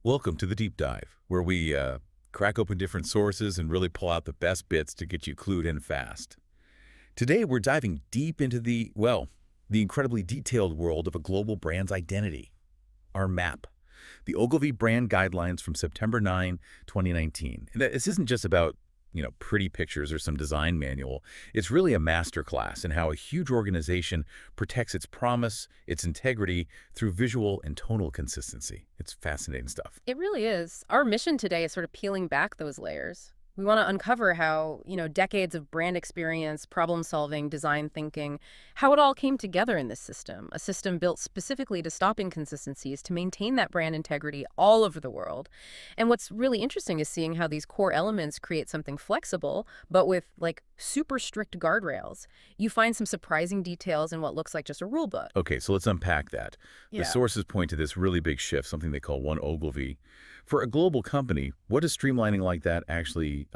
Welcome to the Deep Dive, where we crack open different sources and really pull out the best bits to get you clued in fast. Today, we're diving deep into the incredibly detailed world of a global brand's identity, our map. The Ogilvy Brand Guidelines from September 9, 2019. And this isn't just about, pretty pictures or some design manual. It's really a masterclass in how a huge organization protects its promise, its integrity, through visual and tonal consistency. It's fascinating stuff. It really is. Our mission today is sort of peeling back those layers. We want to uncover how, decades of brand experience, problem solving, design thinking, how it all came together in this system, a system built specifically to stop inconsistencies, to maintain that brand integrity all over the world. And what's really interesting is seeing how these core elements create something flexible, but with super strict guardrails. You find some surprising details in what looks like just a rule book. Okay, so let's unpack that. Yeah. The sources point to this really big shift, something they call one Ogilvy. For a global company, what does streamlining like that actually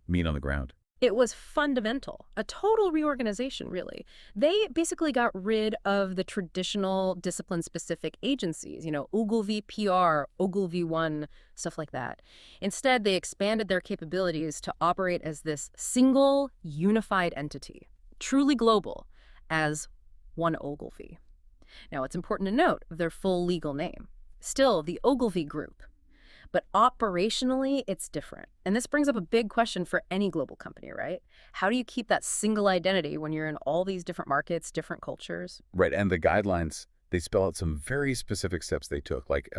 mean on the ground? It was fundamental, a total reorganization, really. They basically got rid of the traditional discipline-specific agencies, Ogilvy PR, Ogilvy One, stuff like that. Instead, they expanded their capabilities to operate as this single, unified entity, truly global, as one Ogilvy. Now, it's important to note their full legal name. Still, the Ogilvy Group. But operationally, it's different. And this brings up a big question for any global company, right? How do you keep that single identity when you're in all these different markets, different cultures? Right, and the guidelines, they spell out some very specific steps they took, like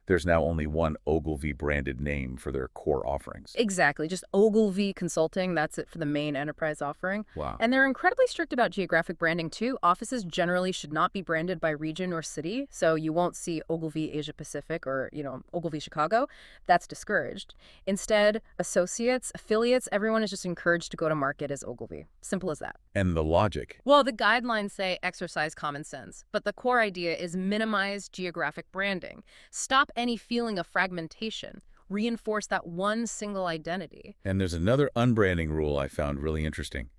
there's now only one Ogilvy branded name for their core offerings. Exactly. Just Ogilvy Consulting, that's it for the main enterprise offering. Wow. And they're incredibly strict about geographic branding, too. Offices generally should not be branded by region or city, so you won't see Ogilvy Asia Pacific or, Ogilvy Chicago. That's discouraged. Instead, associates, affiliates, everyone is just encouraged to go to market as Ogilvy. Simple as that. And the logic. Well, the guidelines say exercise common sense, but the core idea is minimize geographic branding. Stop any feeling of fragmentation. Reinforce that one single identity. And there's another unbranding rule I found really interesting.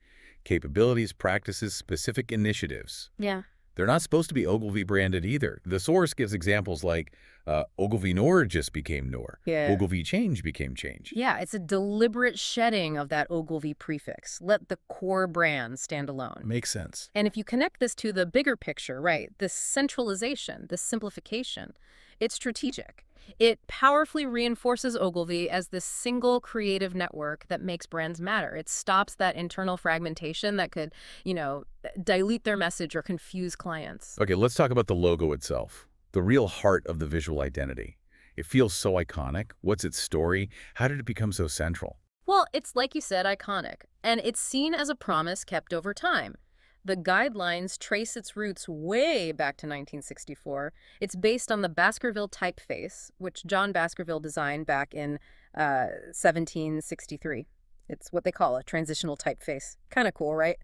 Capabilities, practices, specific initiatives. Yeah. They're not supposed to be Ogilvy branded either. The source gives examples like Ogilvy Nor just became Nor. Yeah. Ogilvy Change became Change. Yeah, it's a deliberate shedding of that Ogilvy prefix. Let the core brand stand alone. Makes sense. And if you connect this to the bigger picture, right, this centralization, this simplification, it's strategic. It powerfully reinforces Ogilvy as this single creative network that makes brands matter. It stops that internal fragmentation that could, dilute their message or confuse clients. Okay, let's talk about the logo itself, the real heart of the visual identity. It feels so iconic. What's its story? How did it become so central? Well, it's like you said, iconic. And it's seen as a promise kept over time. The guidelines trace its roots way back to 1964. It's based on the Baskerville typeface, which John Baskerville designed back in 1763. It's what they call a transitional typeface. Kind of cool, right?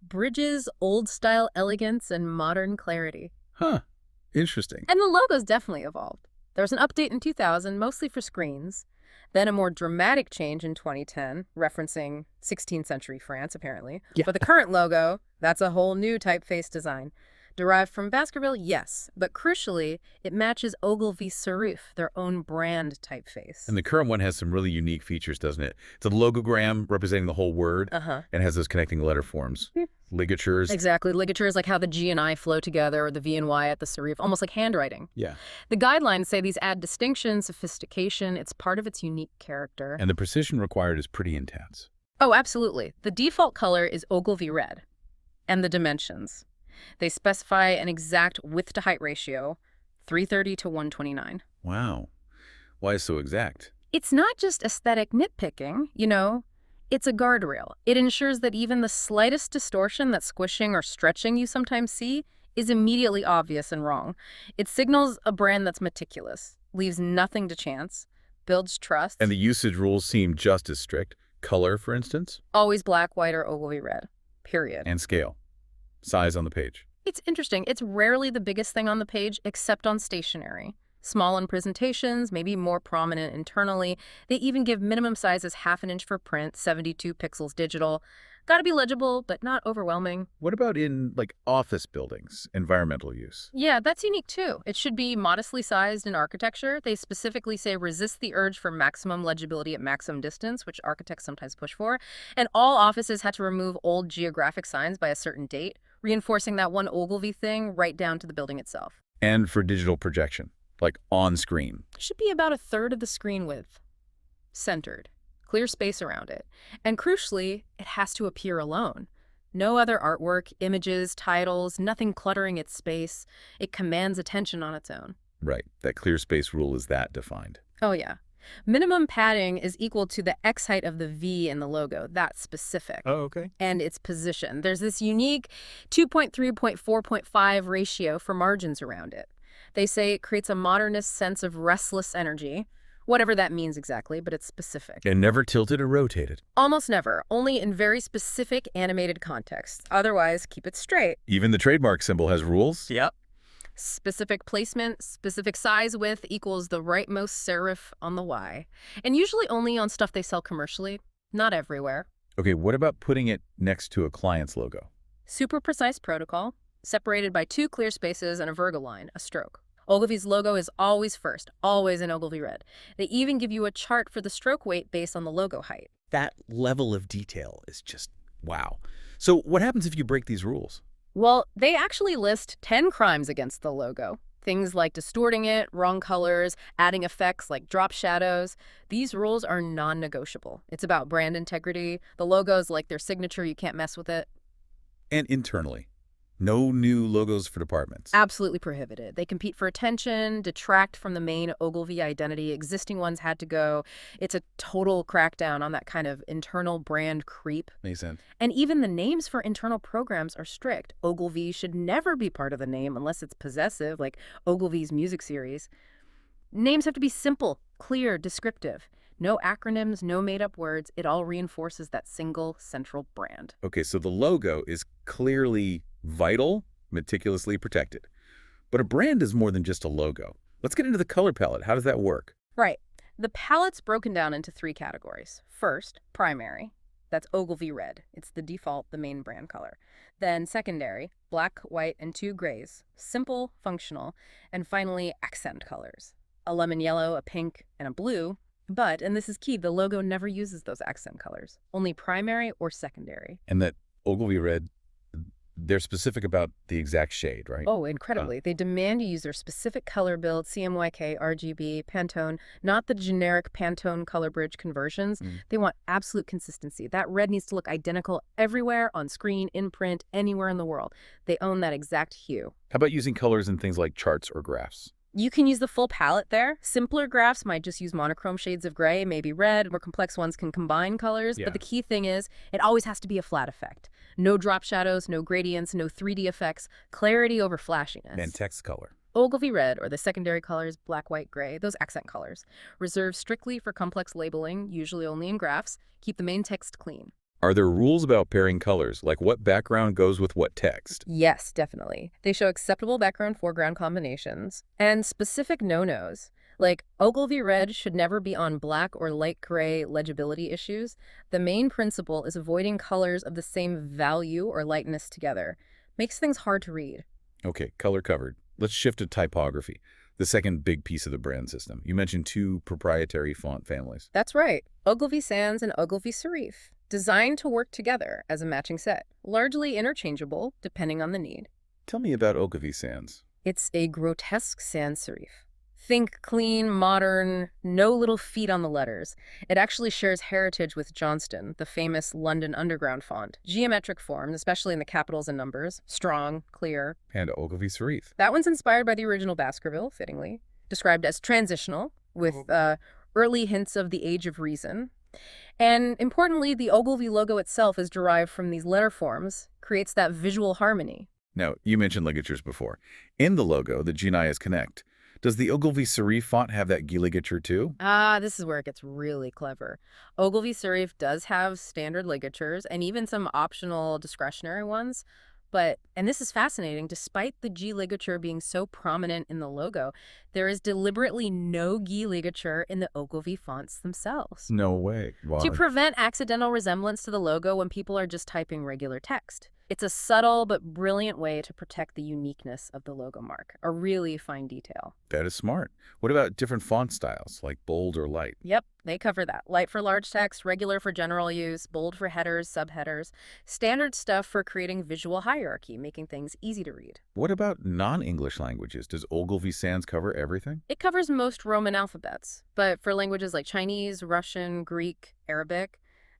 Bridges old-style elegance and modern clarity. Huh. Interesting. And the logo's definitely evolved. There was an update in 2000, mostly for screens. Then a more dramatic change in 2010, referencing 16th century France, apparently. Yeah. But the current logo, that's a whole new typeface design. Derived from Baskerville, yes. But crucially, it matches Ogilvy serif, their own brand typeface. And the current one has some really unique features, doesn't it? It's a logogram representing the whole word and has those connecting letter forms. Ligatures. Exactly. Ligatures, like how the G and I flow together, or the V and Y at the serif, almost like handwriting. Yeah. The guidelines say these add distinction, sophistication. It's part of its unique character. And the precision required is pretty intense. Oh, absolutely. The default color is Ogilvy red. And the dimensions. They specify an exact width-to-height ratio, 330 to 129. Wow. Why is so exact? It's not just aesthetic nitpicking, It's a guardrail. It ensures that even the slightest distortion, that squishing or stretching you sometimes see, is immediately obvious and wrong. It signals a brand that's meticulous, leaves nothing to chance, builds trust. And the usage rules seem just as strict. Color, for instance? Always black, white, or Ogilvy red. Period. And scale. Size on the page. It's interesting. It's rarely the biggest thing on the page, except on stationery. Small in presentations, maybe more prominent internally. They even give minimum sizes 1/2 inch for print, 72 pixels digital. Gotta be legible, but not overwhelming. What about in, like, office buildings, environmental use? Yeah, that's unique too. It should be modestly sized in architecture. They specifically say resist the urge for maximum legibility at maximum distance, which architects sometimes push for. And all offices had to remove old geographic signs by a certain date, reinforcing that one Ogilvy thing right down to the building itself. And for digital projection, like on screen. Should be about 1/3 of the screen width. Centered. Clear space around it. And crucially, it has to appear alone. No other artwork, images, titles, nothing cluttering its space. It commands attention on its own. Right, that clear space rule is that defined. Oh, yeah. Minimum padding is equal to the X height of the V in the logo. That's specific. Oh, okay. And its position. There's this unique 2.3.4.5 ratio for margins around it. They say it creates a modernist sense of restless energy, whatever that means exactly, but it's specific. And never tilted or rotated. Almost never, only in very specific animated contexts. Otherwise, keep it straight. Even the trademark symbol has rules? Yep. Specific placement, specific size width equals the rightmost serif on the Y. And usually only on stuff they sell commercially, not everywhere. Okay, what about putting it next to a client's logo? Super precise protocol, separated by 2 clear spaces and a Virgo line, a stroke. Ogilvy's logo is always first, always in Ogilvy red. They even give you a chart for the stroke weight based on the logo height. That level of detail is just wow. So what happens if you break these rules? Well, they actually list 10 crimes against the logo. Things like distorting it, wrong colors, adding effects like drop shadows. These rules are non-negotiable. It's about brand integrity. The logo's like their signature, you can't mess with it. And internally, no new logos for departments. Absolutely prohibited. They compete for attention, detract from the main Ogilvy identity. Existing ones had to go. It's a total crackdown on that kind of internal brand creep. Makes sense. And even the names for internal programs are strict. Ogilvy should never be part of the name unless it's possessive, like Ogilvy's music series. Names have to be simple, clear, descriptive. No acronyms, no made-up words. It all reinforces that single central brand. Okay, so the logo is clearly vital, meticulously protected. But a brand is more than just a logo. Let's get into the color palette. How does that work? Right. The palette's broken down into 3 categories. First, primary. That's Ogilvy red. It's the default, the main brand color. Then secondary, black, white, and 2 grays. Simple, functional. And finally, accent colors. A lemon yellow, a pink, and a blue. But, and this is key, the logo never uses those accent colors. Only primary or secondary. And that Ogilvy red, they're specific about the exact shade, right? Oh, incredibly. They demand you use their specific color build, CMYK, RGB, Pantone, not the generic Pantone color bridge conversions. They want absolute consistency. That red needs to look identical everywhere, on screen, in print, anywhere in the world. They own that exact hue. How about using colors in things like charts or graphs? You can use the full palette there. Simpler graphs might just use monochrome shades of gray, maybe red. More complex ones can combine colors. Yeah. But the key thing is, it always has to be a flat effect. No drop shadows, no gradients, no 3D effects. Clarity over flashiness. And text color. Ogilvy red, or the secondary colors, black, white, gray, those accent colors. Reserved strictly for complex labeling, usually only in graphs. Keep the main text clean. Are there rules about pairing colors, like what background goes with what text? Yes, definitely. They show acceptable background-foreground combinations and specific no-nos. Like, Ogilvy red should never be on black or light gray legibility issues. The main principle is avoiding colors of the same value or lightness together. Makes things hard to read. Okay, color covered. Let's shift to typography, the second big piece of the brand system. You mentioned 2 proprietary font families. That's right. Ogilvy Sans and Ogilvy Serif. Designed to work together as a matching set. Largely interchangeable, depending on the need. Tell me about Ogilvy Sans. It's a grotesque sans serif. Think clean, modern, no little feet on the letters. It actually shares heritage with Johnston, the famous London Underground font. Geometric forms, especially in the capitals and numbers. Strong, clear. And Ogilvy Serif. That one's inspired by the original Baskerville, fittingly. Described as transitional, with early hints of the Age of Reason. And importantly, the Ogilvy logo itself is derived from these letter forms, creates that visual harmony. Now, you mentioned ligatures before. In the logo, the G and I is connect. Does the Ogilvy Serif font have that G ligature too? This is where it gets really clever. Ogilvy Serif does have standard ligatures and even some optional discretionary ones, And this is fascinating, despite the G ligature being so prominent in the logo, there is deliberately no G ligature in the Ogilvy fonts themselves No way. to Why? prevent accidental resemblance to the logo when people are just typing regular text. It's a subtle but brilliant way to protect the uniqueness of the logo mark, a really fine detail. That is smart. What about different font styles, like bold or light? Yep, they cover that. Light for large text, regular for general use, bold for headers, subheaders. Standard stuff for creating visual hierarchy, making things easy to read. What about non-English languages? Does Ogilvy Sans cover everything? It covers most Roman alphabets, but for languages like Chinese, Russian, Greek, Arabic,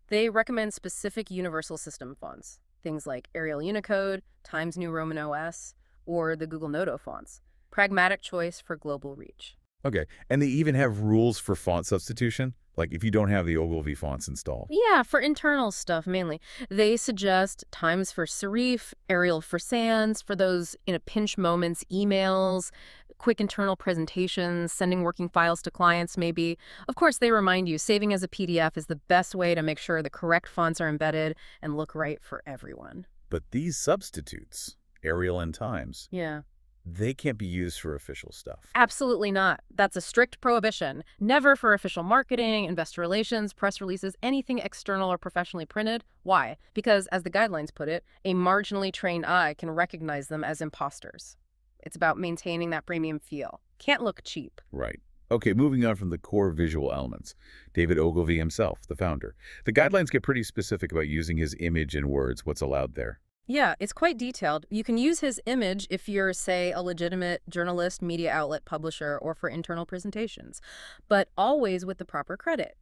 they recommend specific universal system fonts. Things like Arial Unicode, Times New Roman OS, or the Google Noto fonts. Pragmatic choice for global reach. Okay, and they even have rules for font substitution? Like if you don't have the Ogilvy fonts installed. Yeah, for internal stuff mainly. They suggest Times for serif, Arial for sans, for those in a pinch moments, emails, quick internal presentations, sending working files to clients maybe. Of course, they remind you saving as a PDF is the best way to make sure the correct fonts are embedded and look right for everyone. But these substitutes, Arial and Times, Yeah. they can't be used for official stuff. Absolutely not. That's a strict prohibition. Never for official marketing, investor relations, press releases, anything external or professionally printed. Why? Because, as the guidelines put it, a marginally trained eye can recognize them as imposters. It's about maintaining that premium feel. Can't look cheap. Right. Okay, moving on from the core visual elements. David Ogilvy himself, the founder. The guidelines get pretty specific about using his image and words, what's allowed there. Yeah, it's quite detailed. You can use his image if you're, say, a legitimate journalist, media outlet, publisher, or for internal presentations, but always with the proper credit.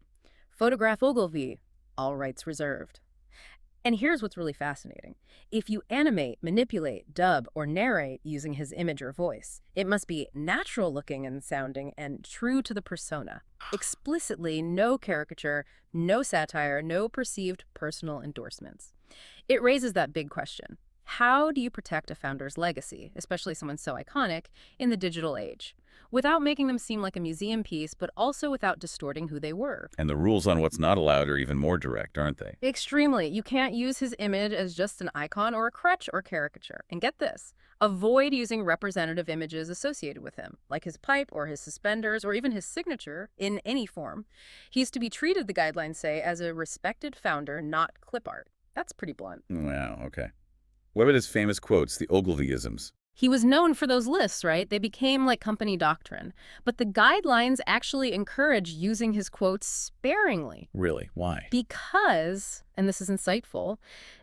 Photograph Ogilvy, all rights reserved. And here's what's really fascinating. If you animate, manipulate, dub, or narrate using his image or voice, it must be natural looking and sounding and true to the persona. Explicitly, no caricature, no satire, no perceived personal endorsements. It raises that big question. How do you protect a founder's legacy, especially someone so iconic, in the digital age, without making them seem like a museum piece, but also without distorting who they were? And the rules on what's not allowed are even more direct, aren't they? Extremely. You can't use his image as just an icon or a crutch or caricature. And get this, avoid using representative images associated with him, like his pipe or his suspenders or even his signature in any form. He's to be treated, the guidelines say, as a respected founder, not clip art. That's pretty blunt. Wow, okay. What about his famous quotes, the Ogilvyisms? He was known for those lists, right? They became like company doctrine. But the guidelines actually encourage using his quotes sparingly. Really? Why? Because, and this is insightful,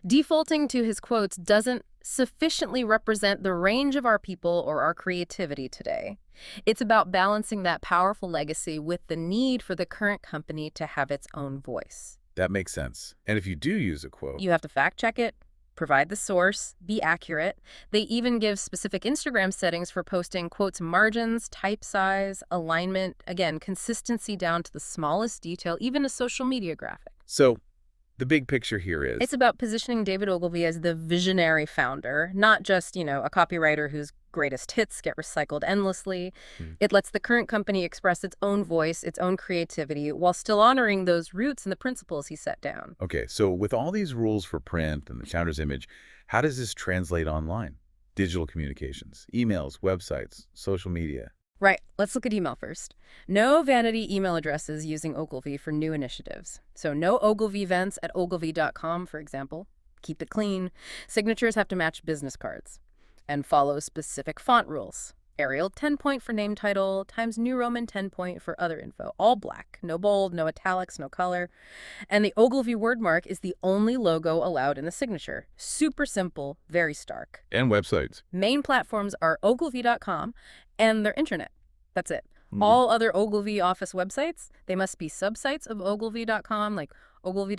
defaulting to his quotes doesn't sufficiently represent the range of our people or our creativity today. It's about balancing that powerful legacy with the need for the current company to have its own voice. That makes sense. And if you do use a quote, You have to fact check it, provide the source, be accurate. They even give specific Instagram settings for posting quotes margins, type size, alignment, again, consistency down to the smallest detail, even a social media graphic. so the big picture here is It's about positioning David Ogilvy as the visionary founder, not just, a copywriter whose greatest hits get recycled endlessly. Hmm. It lets the current company express its own voice, its own creativity, while still honoring those roots and the principles he set down. Okay, so with all these rules for print and the founder's image, how does this translate online? Digital communications, emails, websites, social media. Right. Let's look at email first. No vanity email addresses using Ogilvy for new initiatives. So no Ogilvy events at ogilvy.com, for example. Keep it clean. Signatures have to match business cards. And follow specific font rules. Arial 10-point for name title, Times New Roman 10-point for other info. All black. No bold, no italics, no color. And the Ogilvy wordmark is the only logo allowed in the signature. Super simple, very stark. And websites. Main platforms are ogilvy.com and their intranet. That's it. Hmm. All other Ogilvy office websites, they must be subsites of ogilvy.com, like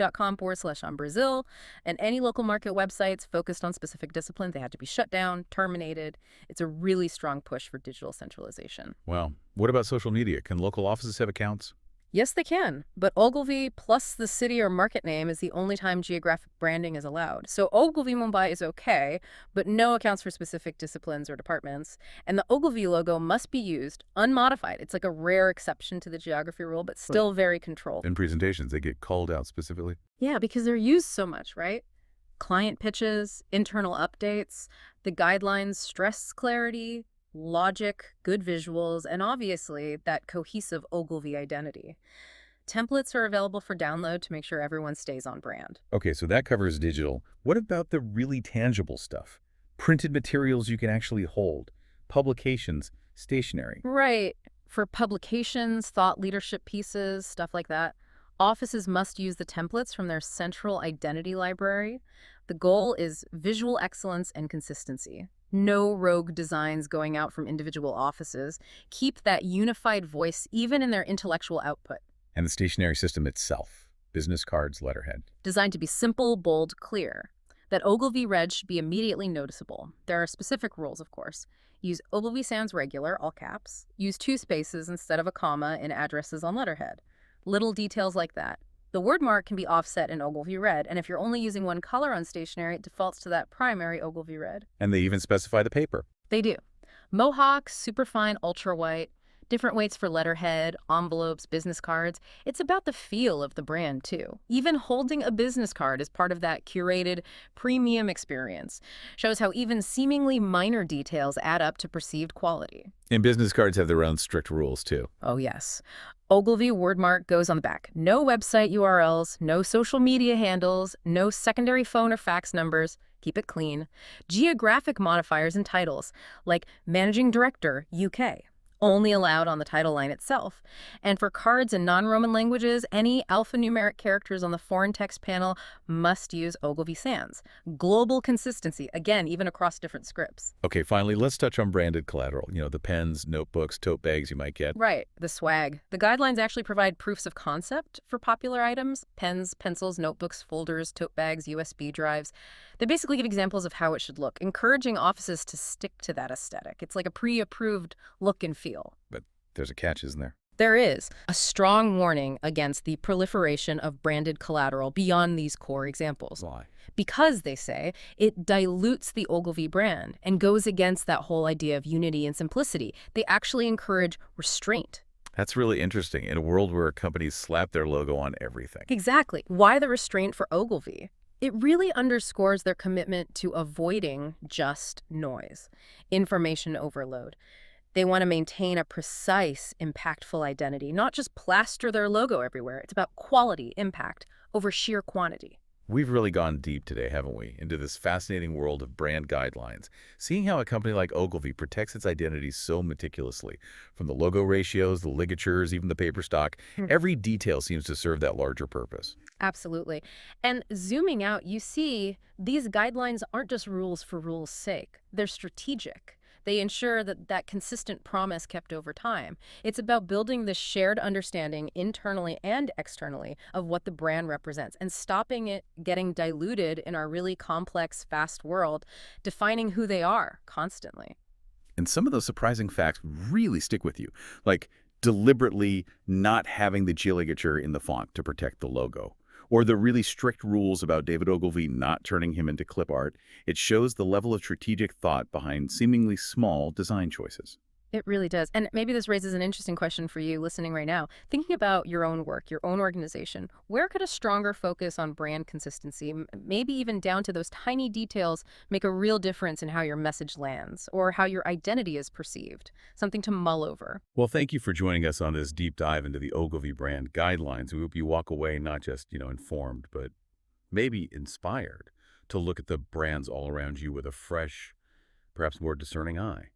ogilvy.com/Brazil, and any local market websites focused on specific disciplines, they had to be shut down, terminated. It's a really strong push for digital centralization. Well, what about social media? Can local offices have accounts? Yes, they can, but Ogilvy plus the city or market name is the only time geographic branding is allowed. So Ogilvy Mumbai is okay, but no accounts for specific disciplines or departments. And the Ogilvy logo must be used unmodified. It's like a rare exception to the geography rule, but still very controlled. In presentations, they get called out specifically. Yeah, because they're used so much, right? Client pitches, internal updates, the guidelines stress clarity, logic, good visuals, and obviously that cohesive Ogilvy identity. Templates are available for download to make sure everyone stays on brand. Okay, so that covers digital. What about the really tangible stuff? Printed materials you can actually hold, publications, stationery. Right. For publications, thought leadership pieces, stuff like that, offices must use the templates from their central identity library. The goal is visual excellence and consistency. No rogue designs going out from individual offices. Keep that unified voice even in their intellectual output. And the stationery system itself, business cards, letterhead. Designed to be simple, bold, clear. That Ogilvy red should be immediately noticeable. There are specific rules, of course. Use Ogilvy sans regular, all caps. Use 2 spaces instead of a comma in addresses on letterhead. Little details like that. The word mark can be offset in Ogilvy red, and if you're only using one color on stationery, it defaults to that primary Ogilvy red. And they even specify the paper. They do. Mohawk, superfine, ultra white, different weights for letterhead, envelopes, business cards. It's about the feel of the brand, too. Even holding a business card is part of that curated, premium experience. Shows how even seemingly minor details add up to perceived quality. And business cards have their own strict rules, too. Oh, yes. Ogilvy wordmark goes on the back. No website URLs, no social media handles, no secondary phone or fax numbers. Keep it clean. Geographic modifiers and titles, like Managing Director, UK. Only allowed on the title line itself. And for cards in non-Roman languages, any alphanumeric characters on the foreign text panel must use Ogilvy sans. Global consistency, again, even across different scripts. Okay, finally, let's touch on branded collateral. The pens, notebooks, tote bags you might get. Right, the swag. The guidelines actually provide proofs of concept for popular items: pens, pencils, notebooks, folders, tote bags, USB drives. They basically give examples of how it should look, encouraging offices to stick to that aesthetic. It's like a pre-approved look and feel. But there's a catch, isn't there? There is a strong warning against the proliferation of branded collateral beyond these core examples. Why? Because, they say, it dilutes the Ogilvy brand and goes against that whole idea of unity and simplicity. They actually encourage restraint. That's really interesting in a world where companies slap their logo on everything. Exactly. Why the restraint for Ogilvy? It really underscores their commitment to avoiding just noise, information overload. They want to maintain a precise, impactful identity, not just plaster their logo everywhere. It's about quality, impact, over sheer quantity. We've really gone deep today, haven't we, into this fascinating world of brand guidelines, seeing how a company like Ogilvy protects its identity so meticulously. From the logo ratios, the ligatures, even the paper stock, every detail seems to serve that larger purpose. Absolutely. And zooming out, you see these guidelines aren't just rules for rules' sake. They're strategic. They ensure that that consistent promise kept over time. It's about building this shared understanding internally and externally of what the brand represents and stopping it getting diluted in our really complex, fast world, defining who they are constantly. And some of those surprising facts really stick with you, like deliberately not having the G ligature in the font to protect the logo, or the really strict rules about David Ogilvy not turning him into clip art. It shows the level of strategic thought behind seemingly small design choices. It really does. And maybe this raises an interesting question for you listening right now. Thinking about your own work, your own organization, where could a stronger focus on brand consistency, maybe even down to those tiny details, make a real difference in how your message lands or how your identity is perceived? Something to mull over. Well, thank you for joining us on this deep dive into the Ogilvy brand guidelines. We hope you walk away not just, informed, but maybe inspired to look at the brands all around you with a fresh, perhaps more discerning eye.